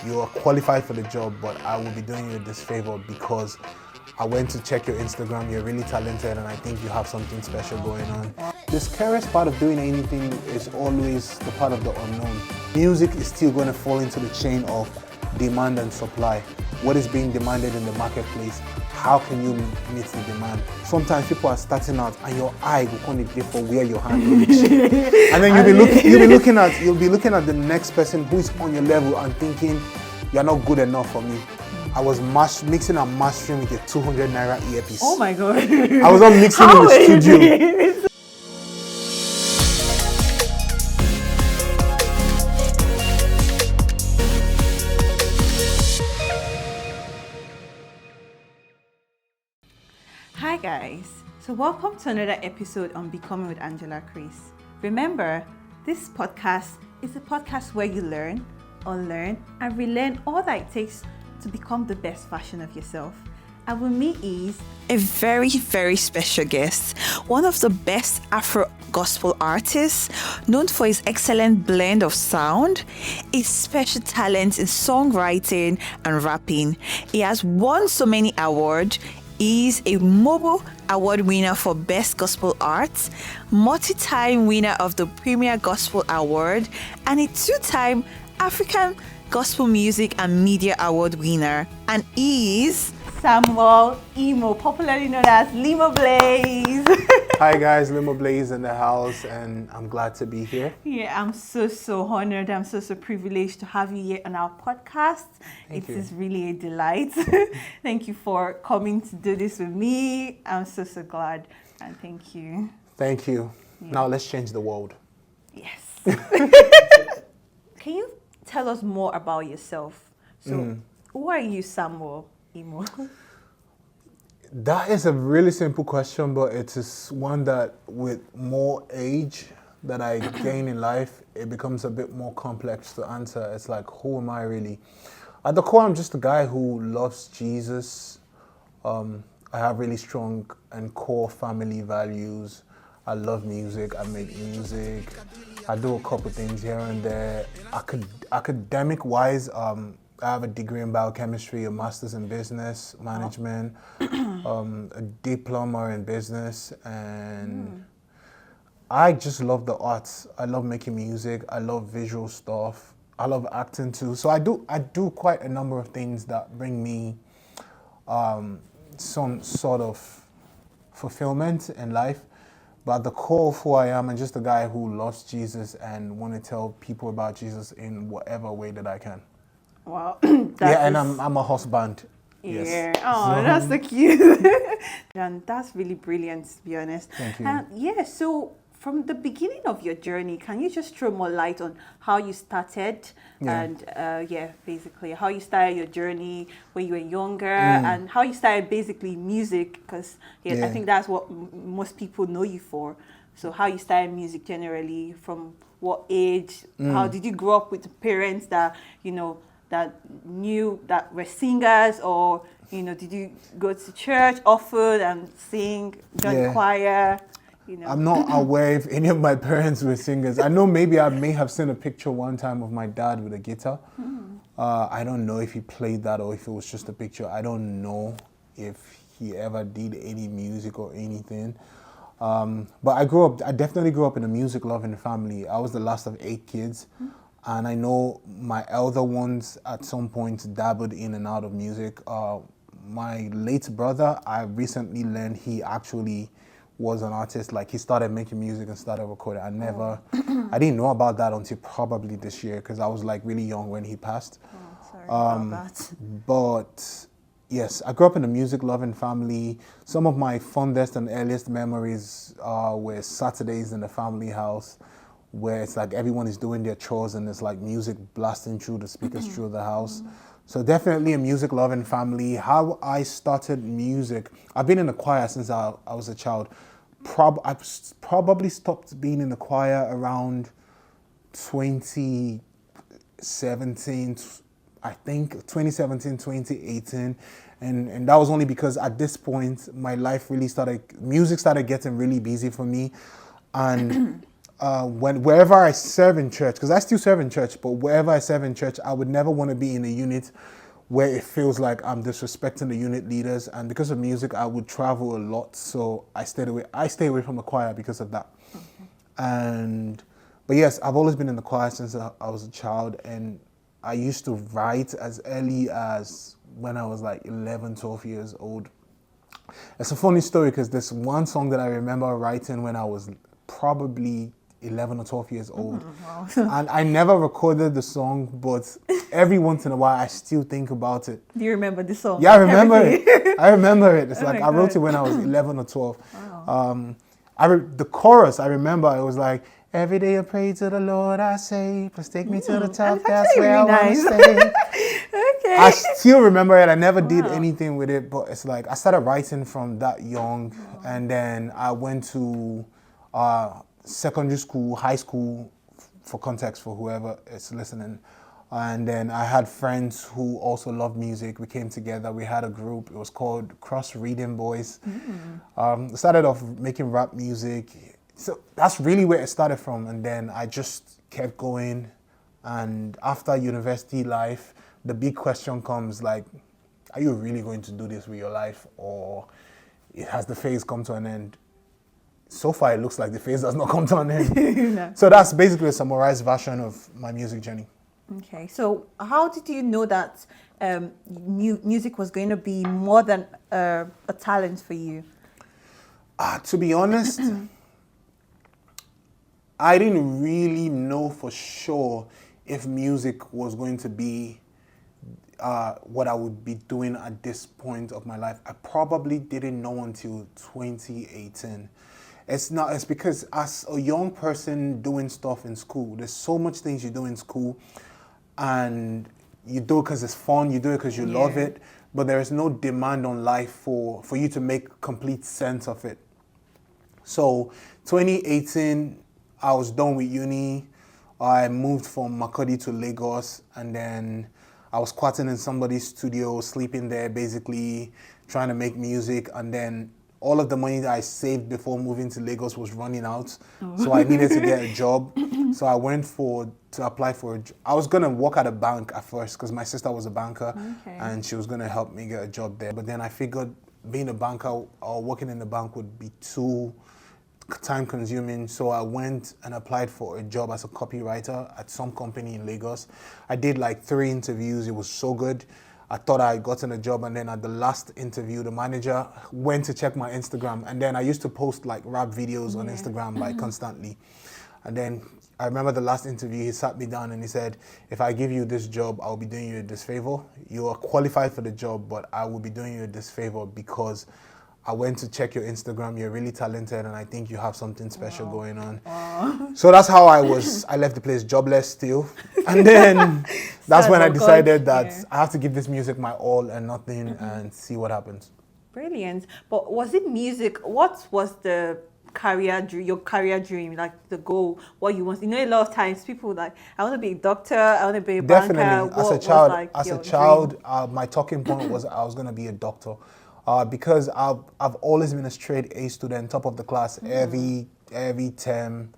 you are qualified for the job, but I will be doing you this favor because I went to check your Instagram. You're really talented, and I think you have something special going on. The scariest part of doing anything is always the part of the unknown. Music is still going to fall into the chain of demand and supply. What is being demanded in the marketplace? How can you meet the demand? Sometimes people are starting out and your eye will come to for where your hand looks. And then you'll be looking at the next person who is on your level and thinking, you're not good enough for me. I was mixing and mastering with a 200 naira earpiece. Oh my God. I was not mixing in the studio. Hi guys, so welcome to another episode on Becoming with Angela Chris. Remember, this podcast is a podcast where you learn, unlearn, and relearn all that it takes to become the best version of yourself. And with me is a very, very special guest, one of the best Afro gospel artists, known for his excellent blend of sound, his special talent in songwriting and rapping. He has won so many awards. He's a Mobile Award winner for Best Gospel Arts, multi-time winner of the Premier Gospel Award, and a two-time African Gospel Music and Media Award winner. And is Samuel Imo, popularly known as Limoblaze. Hi guys, Limoblaze in the house, and I'm glad to be here. Yeah, I'm so honored. I'm so privileged to have you here on our podcast. It is really a delight. Thank you for coming to do this with me. I'm so glad, and thank you. Thank you. Yeah. Now let's change the world. Yes. Can you tell us more about yourself? So, who are you, Samuel Imo? That is a really simple question, but it is one that with more age that I gain in life, it becomes a bit more complex to answer. It's like, who am I really? At the core, I'm just a guy who loves Jesus. I have really strong and core family values. I love music. I make music. I do a couple things here and there. Academic-wise, I have a degree in biochemistry, a master's in business management, a diploma in business, and I just love the arts. I love making music. I love visual stuff. I love acting too. So I do quite a number of things that bring me some sort of fulfillment in life. But at the core of who I am, I'm just a guy who loves Jesus and want to tell people about Jesus in whatever way that I can. Wow. And I'm a husband. Yeah. Yes. Oh, that's so cute. And that's really brilliant, to be honest. Thank you. So from the beginning of your journey, can you just throw more light on how you started and basically how you started your journey when you were younger and how you started basically music, because I think that's what most people know you for. So how you started music generally, from what age, how did you grow up with parents that, that knew that were singers, or, did you go to church often and sing, join choir? I'm not aware if any of my parents were singers. I know maybe I may have seen a picture one time of my dad with a guitar. I don't know if he played that or if it was just a picture. I don't know if he ever did any music or anything. But I definitely grew up in a music-loving family. I was the last of 8 kids. And I know my elder ones at some point dabbled in and out of music. My late brother, I recently learned he actually was an artist. Like, he started making music and started recording. I didn't know about that until probably this year, because I was like really young when he passed. Sorry about that. But yes, I grew up in a music-loving family. Some of my fondest and earliest memories were Saturdays in the family house, where it's like everyone is doing their chores and there's like music blasting through the speakers through the house. So definitely a music-loving family. How I started music, I've been in the choir since I was a child. I probably stopped being in the choir around 2017, I think, 2017, 2018. And that was only because at this point, my life really music started getting really busy for me. And wherever I serve in church, because I still serve in church, but wherever I serve in church, I would never want to be in a unit where it feels like I'm disrespecting the unit leaders. And because of music, I would travel a lot, so I stay away from the choir because of that. But yes, I've always been in the choir since I was a child, and I used to write as early as when I was like 11, 12 years old. It's a funny story because there's one song that I remember writing when I was probably 11 or 12 years old. Wow. And I never recorded the song, but every once in a while I still think about it. Do you remember the song? Yeah, I remember it. I remember it. It's like I wrote God. it when I was 11 or 12. Wow. The chorus, I remember, it was like, every day I pray to the Lord, I say, please take me to the top, that's where really I nice. want to stay. Okay. I still remember it. I never did Wow. anything with it, but it's like I started writing from that young, and then I went to secondary school, high school, for context for whoever is listening. And then I had friends who also loved music. We came together. We had a group. It was called Cross Reading Boys. Started off making rap music. So that's really where it started from. And then I just kept going. And after university life, the big question comes like, are you really going to do this with your life, or has the phase come to an end? So far, it looks like the phase does not come to an end. No. So that's basically a summarized version of my music journey. Okay, so how did you know that music was going to be more than a talent for you? To be honest, I didn't really know for sure if music was going to be what I would be doing at this point of my life. I probably didn't know until 2018. It's because as a young person doing stuff in school, there's so much things you do in school, and you do it because it's fun, you do it because you love it, but there is no demand on life for you to make complete sense of it. So 2018, I was done with uni. I moved from Makurdi to Lagos, and then I was squatting in somebody's studio, sleeping there, basically trying to make music, and then all of the money that I saved before moving to Lagos was running out. So I needed to get a job. So I went to apply for a job. I was going to work at a bank at first because my sister was a banker, and she was going to help me get a job there. But then I figured being a banker or working in the bank would be too time consuming. So I went and applied for a job as a copywriter at some company in Lagos. I did like 3 interviews. It was so good. I thought I had gotten a job, and then at the last interview, the manager went to check my Instagram, and then I used to post like rap videos on Instagram like constantly. And then I remember the last interview, he sat me down and he said, if I give you this job, I'll be doing you a disfavor. You are qualified for the job, but I will be doing you a disfavor because I went to check your Instagram, you're really talented, and I think you have something special going on. So that's how I left the place jobless still. And then that's when I decided that I have to give this music my all and nothing and see what happens. Brilliant. But was it music? What was the your career dream, like the goal, what you want? You know, a lot of times people like, I want to be a doctor, I want to be a banker. Definitely. As a child, my talking point was I was going to be a doctor. Because I've always been a straight A student, top of the class every term.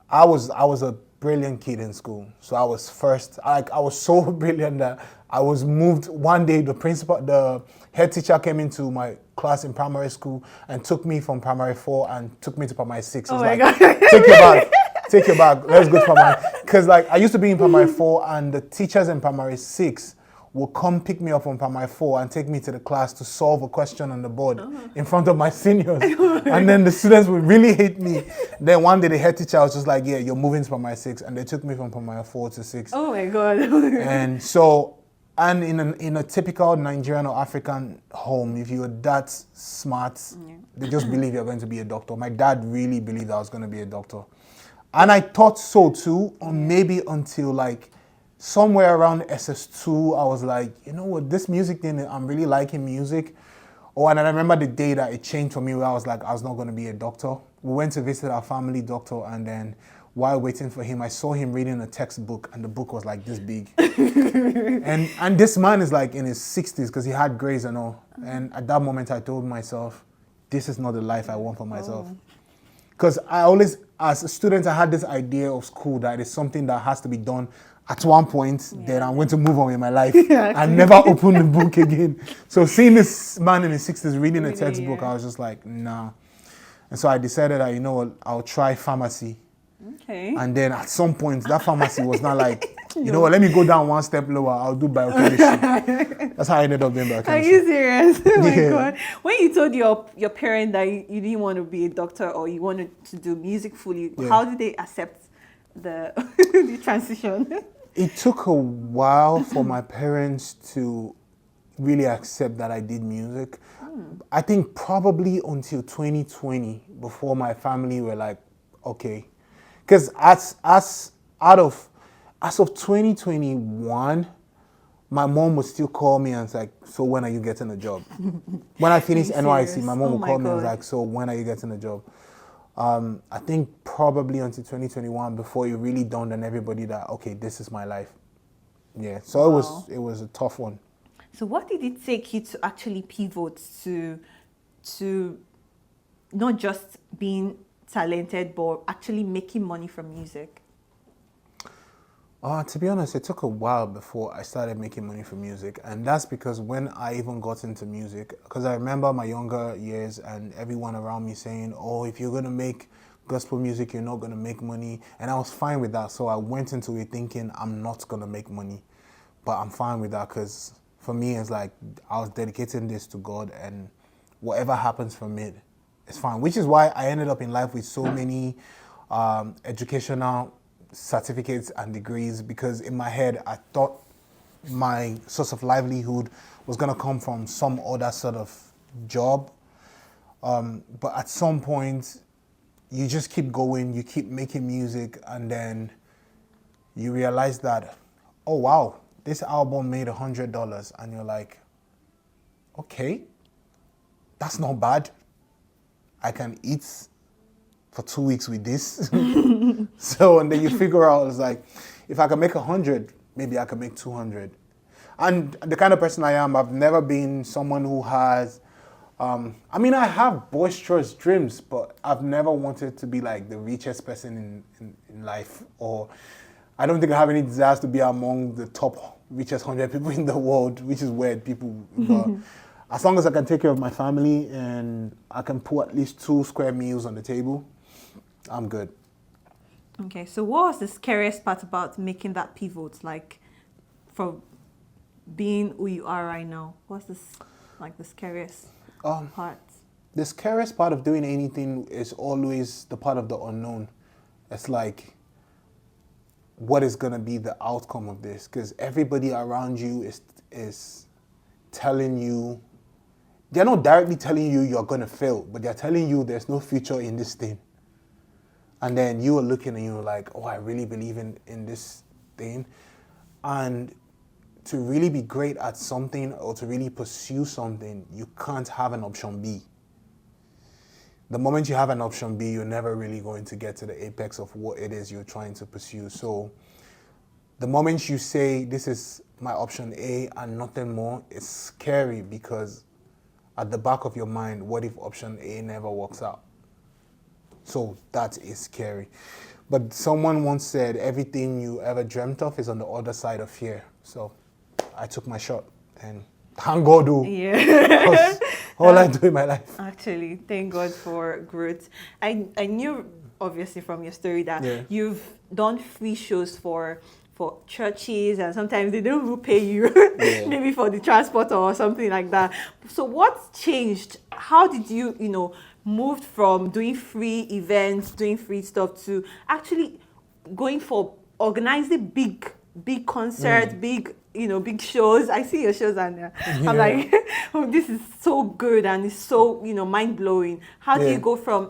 I was a brilliant kid in school, so I was first. I was so brilliant that I was moved one day. The head teacher came into my class in primary school and took me from primary 4 and took me to primary 6. Oh my like, God! take your bag. Let's go to primary. Because like I used to be in primary 4, and the teachers in primary 6 will come pick me up from primary 4 and take me to the class to solve a question on the board in front of my seniors. And then the students would really hate me. Then one day the head teacher was just like, yeah, you're moving to primary 6. And they took me from primary 4 to 6. Oh my God. And so, and in a typical Nigerian or African home, if you're that smart, they just believe you're going to be a doctor. My dad really believed I was going to be a doctor. And I thought so too, or maybe until like, somewhere around SS2, I was like, you know what, this music thing, I'm really liking music. Oh, and I remember the day that it changed for me where I was like, I was not going to be a doctor. We went to visit our family doctor, and then while waiting for him, I saw him reading a textbook, and the book was like this big. and this man is like in his 60s because he had grays and all. And at that moment, I told myself, this is not the life I want for myself. Because I always, as a student, I had this idea of school that it's something that has to be done at one point, then I'm going to move on with my life and never open the book again. So seeing this man in his 60s reading a textbook, I was just like, nah. And so I decided that, you know what, I'll try pharmacy. Okay. And then at some point, that pharmacy was not like, you know what, let me go down one step lower, I'll do biochemistry. That's how I ended up doing biochemistry. Are you serious? Oh my God. When you told your parent that you didn't want to be a doctor or you wanted to do music fully, how did they accept the the transition? It took a while for my parents to really accept that I did music. I think probably until 2020 before my family were like, okay. Because as of 2021, my mom would still call me and it's like, so when are you getting a job? When I finished NYC, my mom would call me and was like, so when are you getting a job? I think probably until 2021 before it really dawned on everybody that, okay, this is my life. Yeah, so it was a tough one. So what did it take you to actually pivot to not just being talented, but actually making money from music? To be honest, it took a while before I started making money from music. And that's because when I even got into music, because I remember my younger years and everyone around me saying, oh, if you're going to make gospel music, you're not going to make money. And I was fine with that. So I went into it thinking I'm not going to make money. But I'm fine with that because for me, it's like I was dedicating this to God and whatever happens from it, it's fine. Which is why I ended up in life with so many educational certificates and degrees, because in my head I thought my source of livelihood was going to come from some other sort of job, but at some point you just keep going, you keep making music, and then you realize that, oh wow, this album made $100, and you're like, okay, that's not bad. I can eat for 2 weeks with this. So, and then you figure out, it's like, if I can make 100, maybe I can make 200. And the kind of person I am, I've never been someone who has, I have boisterous dreams, but I've never wanted to be like the richest person in life. Or I don't think I have any desires to be among the top richest 100 people in the world, which is weird, people. But as long as I can take care of my family and I can put at least 2 square meals on the table, I'm good. Okay, so what was the scariest part about making that pivot, like from being who you are right now? What's this, like the scariest part? The scariest part of doing anything is always the part of the unknown. It's like, what is going to be the outcome of this? Because everybody around you is telling you, they're not directly telling you you're going to fail, but they're telling you there's no future in this thing. And then you are looking and you're like, oh, I really believe in this thing. And to really be great at something or to really pursue something, you can't have an option B. The moment you have an option B, you're never really going to get to the apex of what it is you're trying to pursue. So the moment you say, this is my option A and nothing more, it's scary because at the back of your mind, what if option A never works out? So that is scary. But someone once said, everything you ever dreamt of is on the other side of fear. So I took my shot and thank God, Yeah. all I do in my life. Actually, thank God for growth. I knew, obviously, from your story that you've done free shows for churches, and sometimes they don't even pay you, maybe for the transport or something like that. So what's changed? How did you, moved from doing free events, doing free stuff to actually going for organizing big concerts, big shows? I see your shows and I'm like, oh, this is so good and it's so, mind blowing. How do you go from,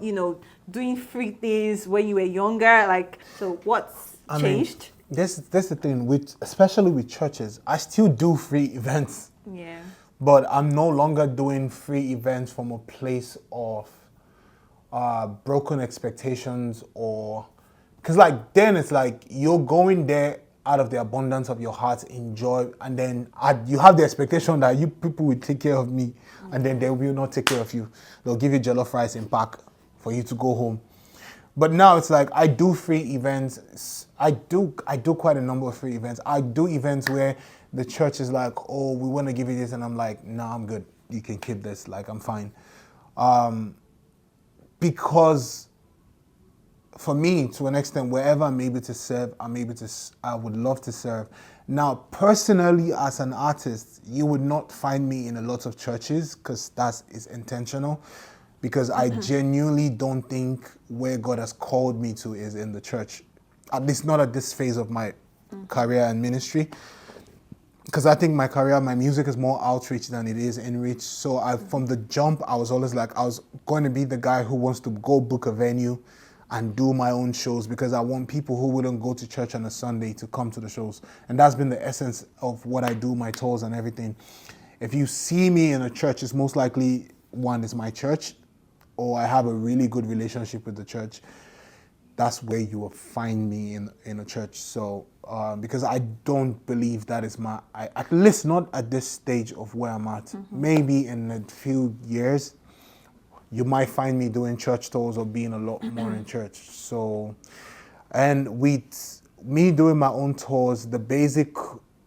doing free things when you were younger? Like, so what's changed? That's the thing, especially with churches. I still do free events. Yeah. But I'm no longer doing free events from a place of broken expectations, or because like then it's like you're going there out of the abundance of your heart, enjoy, and then you have the expectation that you people will take care of me, and then they will not take care of you. They'll give you jollof rice in pack for you to go home. But now it's like I do free events. I do quite a number of free events. I do events where the church is like, oh, we want to give you this, and I'm like, no, I'm good. You can keep this. Like, I'm fine. Because for me, to an extent, wherever I'm able to serve, I would love to serve. Now, personally, as an artist, you would not find me in a lot of churches because that is intentional. Because I genuinely don't think where God has called me to is in the church. At least not at this phase of my career and ministry. Because I think my career, my music is more outreach than it is inreach. So from the jump, I was always like, I was going to be the guy who wants to go book a venue and do my own shows, because I want people who wouldn't go to church on a Sunday to come to the shows. And that's been the essence of what I do, my tours and everything. If you see me in a church, it's most likely, one, is my church, or I have a really good relationship with the church. That's where you will find me in a church. So, because I don't believe that is at least not at this stage of where I'm at. Maybe in a few years, you might find me doing church tours or being a lot more in church. So, and with me doing my own tours, the basic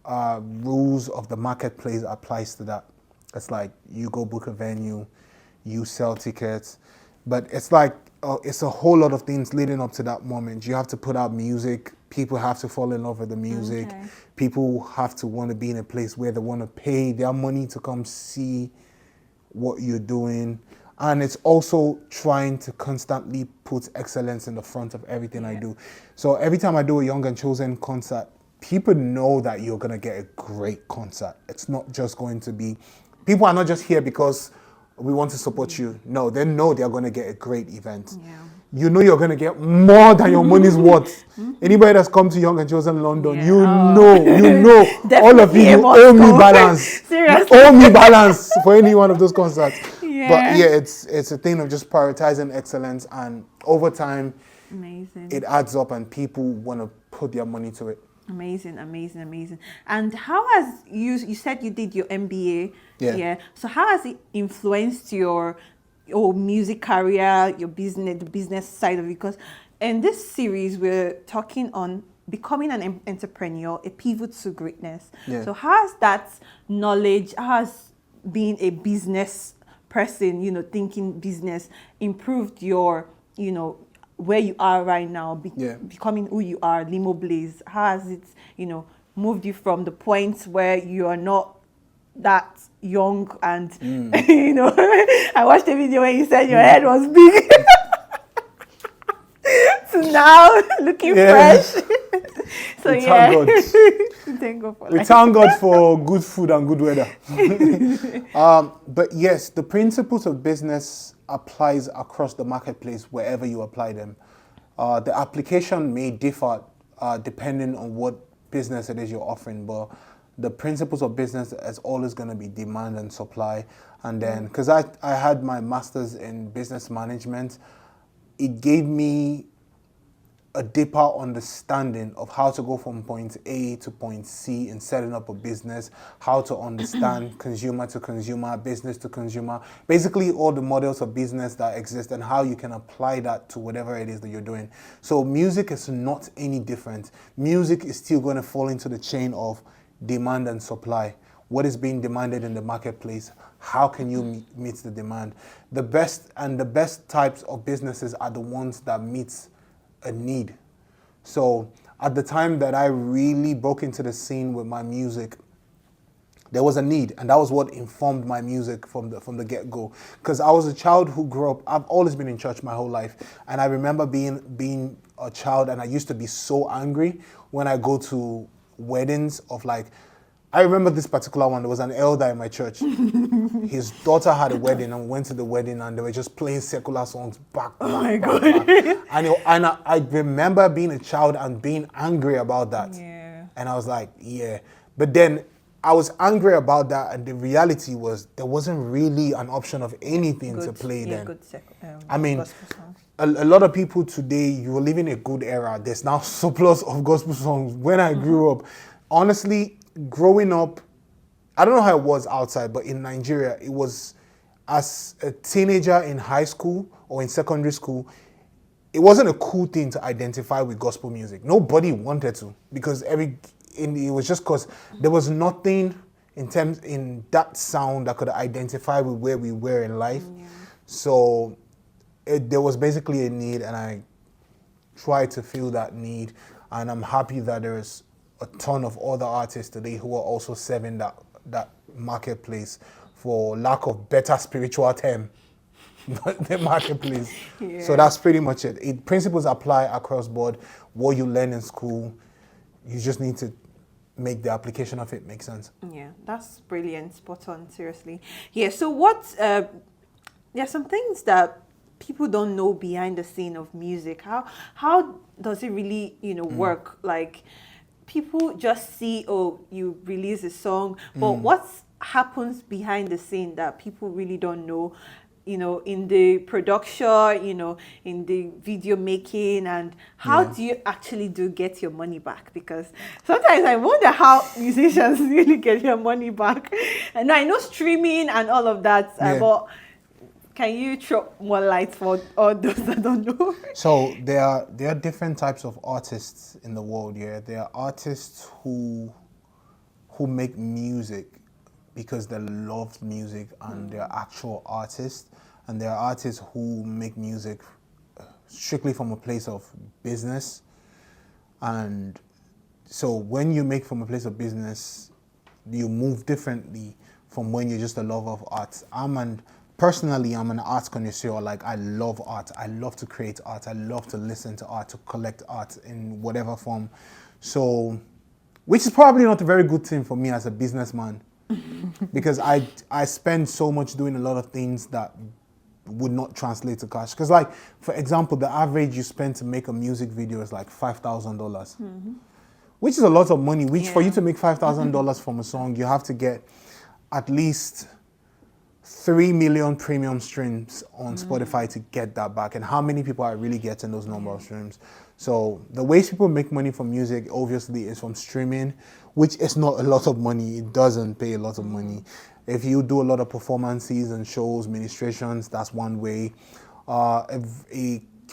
rules of the marketplace applies to that. It's like you go book a venue, you sell tickets, but it's like it's a whole lot of things leading up to that moment. You have to put out music. People have to fall in love with the music. Okay. People have to want to be in a place where they want to pay their money to come see what you're doing. And it's also trying to constantly put excellence in the front of everything I do. So every time I do a Young and Chosen concert, people know that you're going to get a great concert. It's not just going to be... People are not just here because we want to support you. No, they know they're going to get a great event. Yeah. You know you're going to get more than your money's worth. Anybody that's come to Young and Chosen London, you know, all of you owe me balance. Seriously. You owe me balance for any one of those concerts. Yeah. But yeah, it's a thing of just prioritizing excellence, and over time, it adds up and people want to put their money to it. Amazing. And how has you said you did your MBA? Yeah. So how has it influenced your music career, your business, the business side of it? Because in this series, we're talking on becoming an entrepreneur, a pivot to greatness. Yeah. So how has that knowledge, how has being a business person, thinking business, improved your, where you are right now, becoming who you are, Limoblaze? How has it, moved you from the point where you are not that young and, I watched the video where you said your head was big to now looking fresh. So we thank God. We thank God for good food and good weather. But yes, the principles of business applies across the marketplace wherever you apply them. The application may differ depending on what business it is you're offering, but the principles of business is always going to be demand and supply. And then, because I had my master's in business management, it gave me a deeper understanding of how to go from point A to point C in setting up a business, how to understand consumer to consumer, business to consumer, basically all the models of business that exist and how you can apply that to whatever it is that you're doing. So music is not any different. Music is still going to fall into the chain of demand and supply. What is being demanded in the marketplace? How can you meet the demand? The best types of businesses are the ones that meets a need. So at the time that I really broke into the scene with my music, there was a need, and that was what informed my music from the get-go. Because I was a child who grew up, I've always been in church my whole life, and I remember being a child, and I used to be so angry when I go to weddings of I remember this particular one. There was an elder in my church. His daughter had a wedding, and we went to the wedding, and they were just playing secular songs back. And I remember being a child and being angry about that. Yeah. And I was like, yeah. But then I was angry about that, and the reality was there wasn't really an option of anything to play then. I mean, a lot of people today, you were living a good era. There's now surplus of gospel songs. When I grew up, honestly, growing up, I don't know how it was outside, but in Nigeria, it was as a teenager in high school or in secondary school, it wasn't a cool thing to identify with gospel music. Nobody wanted to, because it was just because there was nothing in that sound that could identify with where we were in life. Yeah. So there was basically a need, and I tried to fill that need. And I'm happy that there's a ton of other artists today who are also serving that marketplace, for lack of better spiritual term. The marketplace. Yeah. So that's pretty much it. Principles apply across board. What you learn in school, you just need to make the application of it make sense. Yeah, that's brilliant. Spot on. Seriously. Yeah. So what? There are some things that people don't know behind the scene of music. How does it really work? Like, people just see, oh, you release a song, but what happens behind the scene that people really don't know? In the production, in the video making, and how do you actually get your money back? Because sometimes I wonder how musicians really get your money back. And I know streaming and all of that, but can you throw more light for all those that don't know? So there are different types of artists in the world. Yeah, there are artists who make music because they love music and they're actual artists, and there are artists who make music strictly from a place of business. And so when you make from a place of business, you move differently from when you're just a lover of art. Personally, I'm an art connoisseur. Like, I love art. I love to create art. I love to listen to art, to collect art in whatever form. So, which is probably not a very good thing for me as a businessman. Because I spend so much doing a lot of things that would not translate to cash. Because, like, for example, the average you spend to make a music video is like $5,000, which is a lot of money. Which for you to make $5,000 from a song, you have to get at least 3 million premium streams on Spotify to get that back. And how many people are really getting those number of streams? So the ways people make money from music, obviously, is from streaming, which is not a lot of money. It doesn't pay a lot of money. If you do a lot of performances and shows, ministrations, that's one way.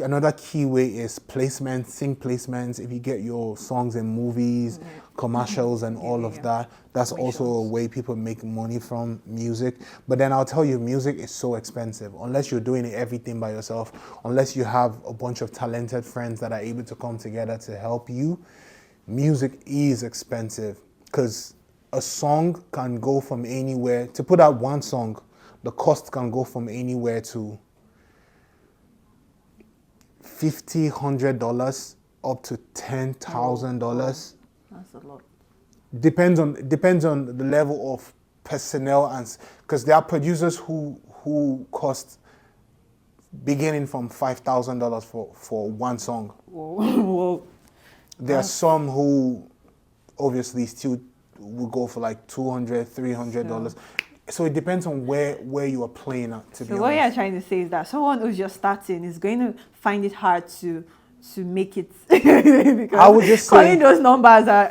Another key way is placements, sync placements. If you get your songs in movies, commercials, and all of that, that's also a way people make money from music. But then I'll tell you, music is so expensive. Unless you're doing everything by yourself, unless you have a bunch of talented friends that are able to come together to help you, music is expensive. Because a song can go from anywhere, to put out one song, the cost can go from anywhere to $50, $100 up to $10,000. That's a lot. Depends on the level of personnel, and because there are producers who cost beginning from $5,000 for one song. Whoa. There are some who obviously still will go for like $200, $300. So it depends on where you are playing at, to be honest. So what you're trying to say is that someone who's just starting is going to find it hard to make it. Because I would just say, calling those numbers are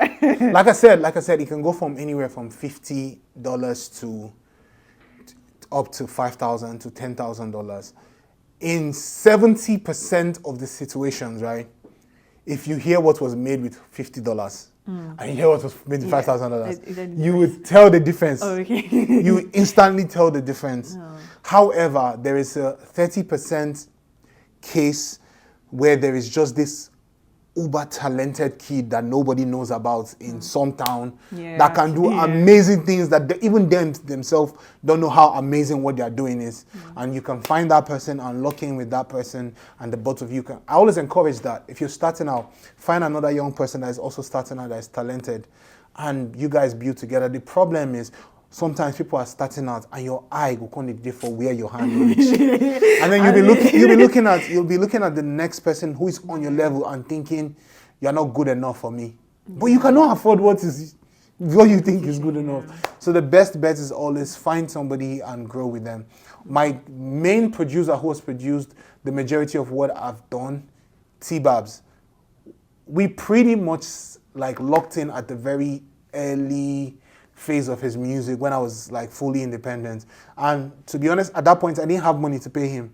like I said, it can go from anywhere from $50 to up to $5,000 to $10,000. In 70% of the situations, right? If you hear what was made with $50 and you hear what was made with $5,000, you would tell the difference. Oh, okay. You would instantly tell the difference. Oh. However, there is a 30% case where there is just this uber talented kid that nobody knows about in some town that can do amazing things that even them themselves don't know how amazing what they are doing is. And you can find that person and lock in with that person, and the both of you can. I always encourage that. If you're starting out, find another young person that is also starting out that is talented, and you guys build together. The problem is, sometimes people are starting out and your eye will kind of differ where your hand reach. And then you'll be looking at the next person who is on your level and thinking, you're not good enough for me. But you cannot afford what you think is good enough. So the best bet is always find somebody and grow with them. My main producer who has produced the majority of what I've done, T-Babs, we pretty much like locked in at the very early phase of his music when I was like fully independent. And to be honest, at that point, I didn't have money to pay him.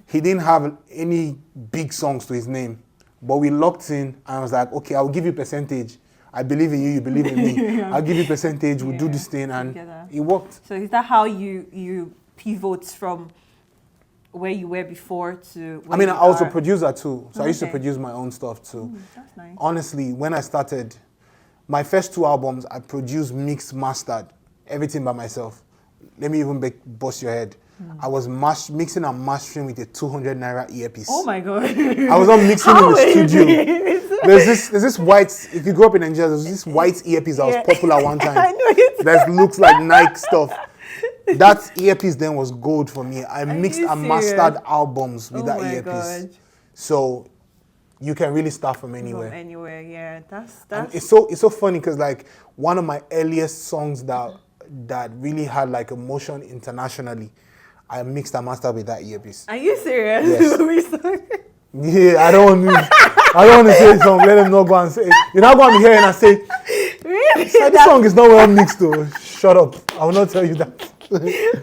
He didn't have any big songs to his name, but we locked in and I was like, okay, I'll give you percentage. I believe in you, you believe in me. I'll give you percentage, we'll do this thing, and together. it worked. So is that how you pivot from where you were before to where I mean, you I also are? producer too, so I used to Okay. produce my own stuff too. That's nice. Honestly, when I started, my first 2 albums, I produced, mixed, mastered, everything by myself. Let me even bust your head. I was mixing and mastering with a 200 naira earpiece. Oh my god. I was not mixing in the studio. There's this white, if you grew up in Nigeria, there's this white earpiece that was popular one time. I know it. That looks like Nike stuff. That earpiece then was gold for me. I mixed you and serious? mastered albums with Oh that my earpiece. God. So you can really start from anywhere. From anywhere, yeah. And That's it's so funny because like one of my earliest songs that really had like emotion internationally, I mixed and mastered with that earpiece. Are you serious? Yes. Yeah, I don't want to say something. Let them not go and say. You're not going to be hearing and say, Really? this song is not well mixed though. Shut up. I will not tell you that.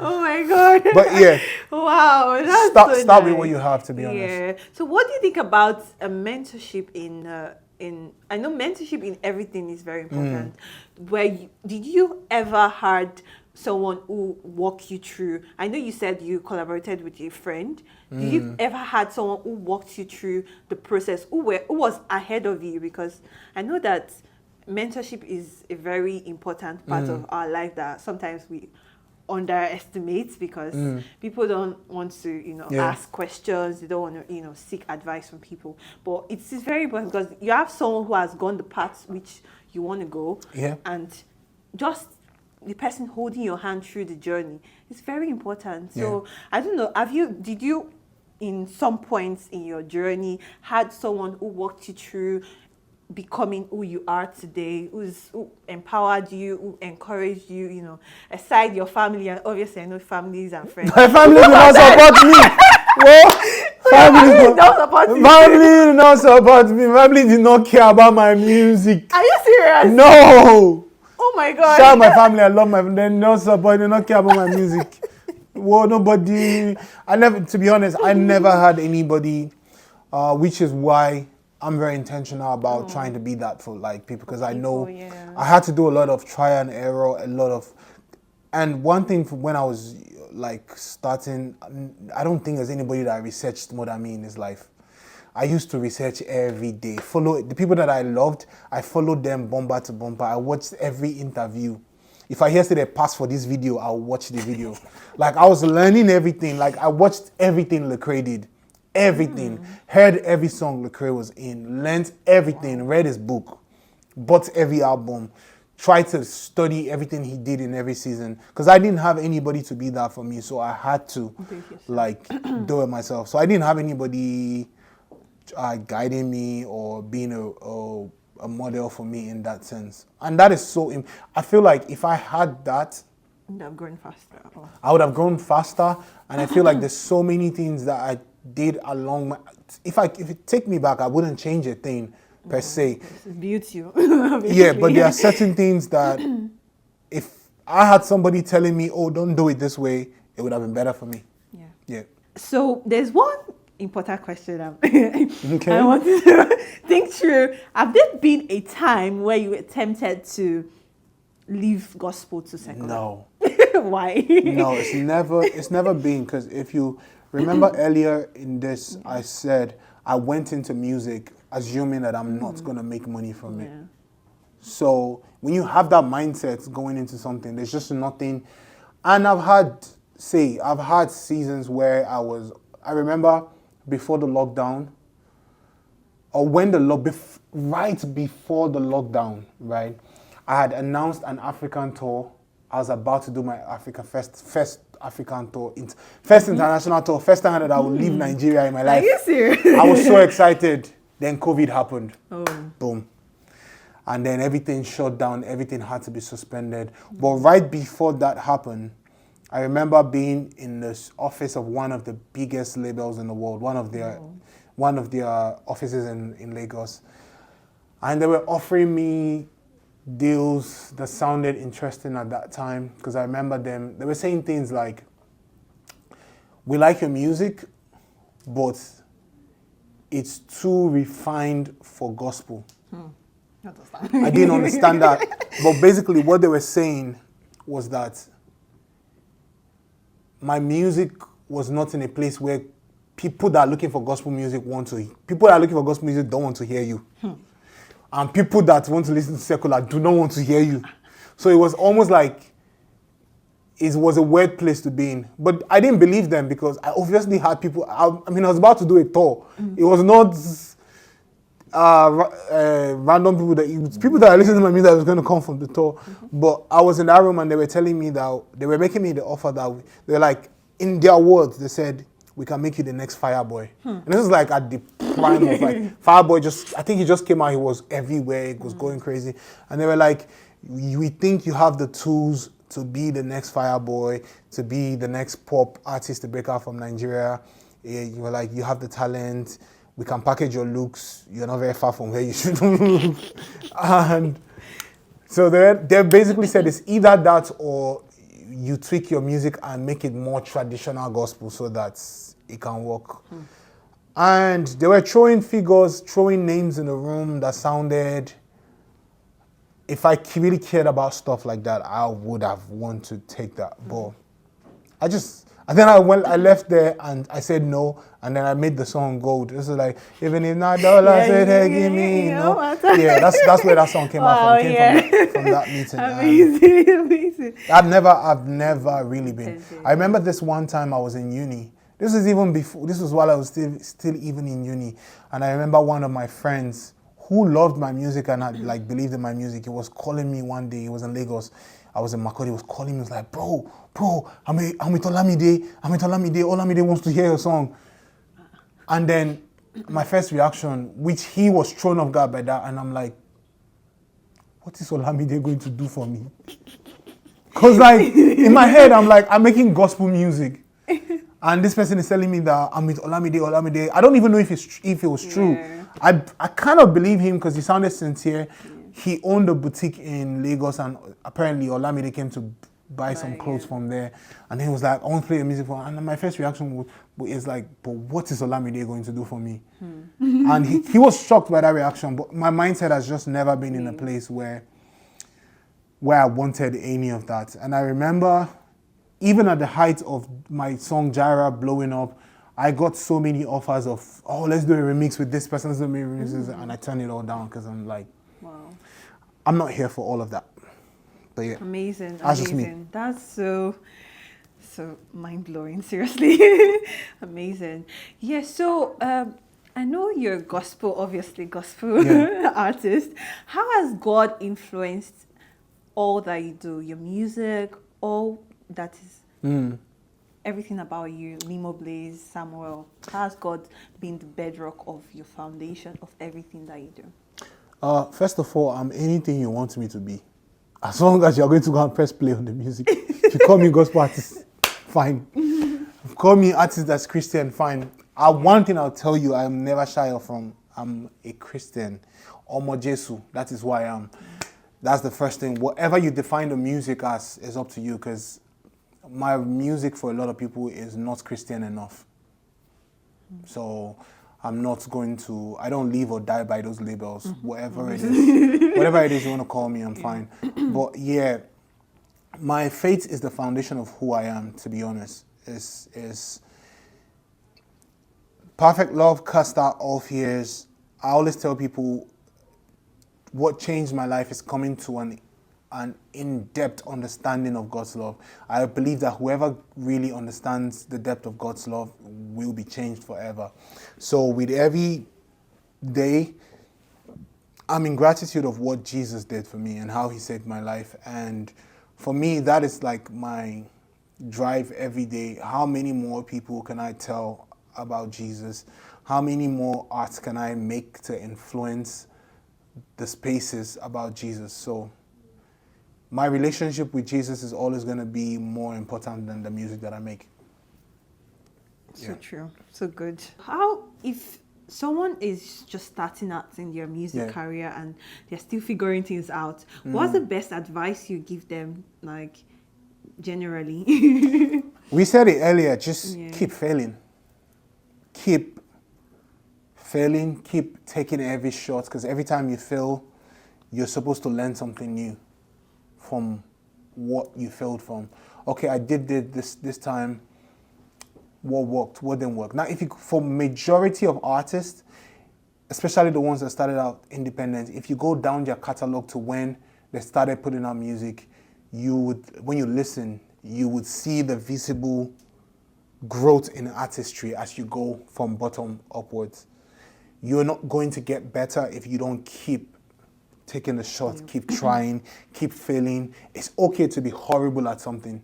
Oh my god. But yeah. Wow, that's Start so with nice. what you have, to be honest. Yeah. So what do you think about a mentorship in I know mentorship in everything is very important. Did you ever had someone who walked you through? I know you said you collaborated with a friend. Did you ever had someone who walked you through the process, who was ahead of you? Because I know that mentorship is a very important part of our life that sometimes we underestimate because people don't want to, ask questions. They don't want to, seek advice from people. But it's very important because you have someone who has gone the path which you want to go. Yeah. And just the person holding your hand through the journey is very important. So I don't know, did you in some points in your journey had someone who walked you through becoming who you are today, who empowered you, who encouraged you, aside your family, and obviously I know families and friends. My family did not support me. Well, family did not support you. Family did not support me. Family did not care about my music. Are you serious? No. Oh my god. Shout out my family. I love my family. They not support. They not care about my music. Well, nobody. To be honest, I never had anybody, which is why I'm very intentional about trying to be that for like people, because I know I had to do a lot of trial and error, and one thing when I was like starting, I don't think there's anybody that I researched more than me in this life. I used to research every day. Follow the people that I loved. I followed them bumper to bumper. I watched every interview. If I hear say they pass for this video, I'll watch the video. Like I was learning everything. Like I watched everything Lecrae did. Everything. Heard every song Lecrae was in. Learned everything. Read his book. Bought every album. Tried to study everything he did in every season. Because I didn't have anybody to be that for me. So I had to like do it myself. So I didn't have anybody guiding me or being a model for me in that sense. And that is so... I feel like if I had that... You would have grown faster. I would have grown faster. And I feel like there's so many things that I did along my... If it take me back, I wouldn't change a thing per se. Built you. Yeah, but there are certain things that if I had somebody telling me, oh, don't do it this way, it would have been better for me. Yeah. So there's one important question I wanted to think through. Have there been a time where you were tempted to leave gospel to secular? No. Why? No, it's never been, because if you remember earlier in this, I said I went into music assuming that I'm not going to make money from it. So when you have that mindset going into something, there's just nothing. And I've had seasons where I remember before the lockdown, or when right before the lockdown, right? I had announced an African tour. I was about to do my first African tour, first international tour, first time that I would leave Nigeria in my life. Are you serious? I was so excited. Then COVID happened. Oh. Boom. And then everything shut down. Everything had to be suspended. But right before that happened, I remember being in the office of one of the biggest labels in the world, one of their offices in Lagos. And they were offering me deals that sounded interesting at that time, because I remember they were saying things like, we like your music, but it's too refined for gospel. I didn't understand that. But basically what they were saying was that my music was not in a place where people that are looking for gospel music people that are looking for gospel music don't want to hear you. And people that want to listen to secular do not want to hear you. So it was almost like it was a weird place to be in. But I didn't believe them because I obviously had people, I was about to do a tour. It was not random people that are listening to my music that was going to come from the tour. But I was in that room and they were telling me that, they were making me the offer that, they were like, in their words, they said, we can make you the next Fireboy. And this is like at the prime of like, Fireboy I think he just came out, he was everywhere, it was going crazy. And they were like, we think you have the tools to be the next Fireboy, to be the next pop artist to break out from Nigeria. You were like, you have the talent, we can package your looks, you're not very far from where you should look. And so they basically said it's either that or you tweak your music and make it more traditional gospel so that it can work. And they were throwing figures, throwing names in the room that sounded, if I really cared about stuff like that, I would have wanted to take that. But and then I left there and I said no, and then I made the song Gold. This is like, even if not dollar, I said, hey, give me, Yeah, that's where that song came out from. It came from that meeting. Amazing. I've never really been. I remember this one time I was in uni. This was while I was still even in uni. And I remember one of my friends who loved my music and had like believed in my music. He was calling me one day. He was in Lagos. I was in Makodi. He was calling me. He was like, bro, I'm with Olamide. Olamide wants to hear your song. And then my first reaction, which he was thrown off guard by that, and I'm like, what is Olamide going to do for me? Because like in my head, I'm like, I'm making gospel music. And this person is telling me that I'm with Olamide. I don't even know if it was true. Yeah. I kind of believe him because he sounded sincere. Yeah. He owned a boutique in Lagos and apparently Olamide came to buy some clothes from there. And he was like, I want to play the music for him. And my first reaction is like, but what is Olamide going to do for me? And he was shocked by that reaction. But my mindset has just never been in a place where I wanted any of that. And I remember, even at the height of my song Jaira blowing up, I got so many offers of, let's do a remix with this person, let's do remixes, and I turned it all down because I'm like, wow, I'm not here for all of that. But yeah, amazing. That's just me. That's so mind blowing. Seriously, amazing. Yeah. So I know you're a gospel artist. How has God influenced all that you do? Your music, all that is everything about you, Limoblaze, Samuel. How has God been the bedrock of your foundation of everything that you do? First of all, I'm anything you want me to be. As long as you're going to go and press play on the music. If you call me gospel artist, fine. If you call me artist that's Christian, fine. One thing I'll tell you, I'm never shy from, I'm a Christian. Omo Jesu, that is who I am. That's the first thing. Whatever you define the music as is up to you, because my music for a lot of people is not Christian enough. So I'm not going to, I don't live or die by those labels. Whatever it is you want to call me, I'm fine. But yeah, my faith is the foundation of who I am, to be honest. Is perfect love cast out all fears. I always tell people what changed my life is coming to an in-depth understanding of God's love. I believe that whoever really understands the depth of God's love will be changed forever. So with every day, I'm in gratitude of what Jesus did for me and how he saved my life. And for me, that is like my drive every day. How many more people can I tell about Jesus? How many more arts can I make to influence the spaces about Jesus? So my relationship with Jesus is always going to be more important than the music that I make. So true. So good. How, if someone is just starting out in their music career and they're still figuring things out, what's the best advice you give them, like, generally? We said it earlier, just keep failing. keep failing, keep taking every shot, because every time you fail, you're supposed to learn something new from what you failed from. Okay, I did this time. What worked? What didn't work? Now, if you, for majority of artists, especially the ones that started out independent, if you go down their catalog to when they started putting out music, you would, when you listen, you would see the visible growth in artistry as you go from bottom upwards. You're not going to get better if you don't keep taking the shot, keep trying, keep failing. It's okay to be horrible at something.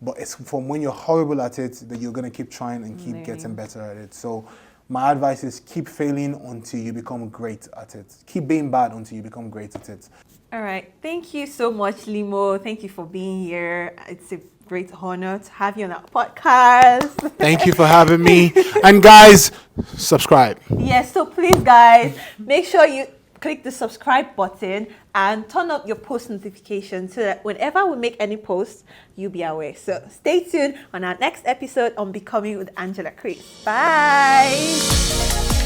But it's from when you're horrible at it that you're going to keep trying and keep getting better at it. So my advice is keep failing until you become great at it. Keep being bad until you become great at it. All right. Thank you so much, Limo. Thank you for being here. It's a great honor to have you on our podcast. Thank you for having me. And guys, subscribe. Yes, so please, guys, make sure you click the subscribe button and turn up your post notifications so that whenever we make any posts, you'll be aware. So stay tuned on our next episode on Becoming with Angela Chris. Bye.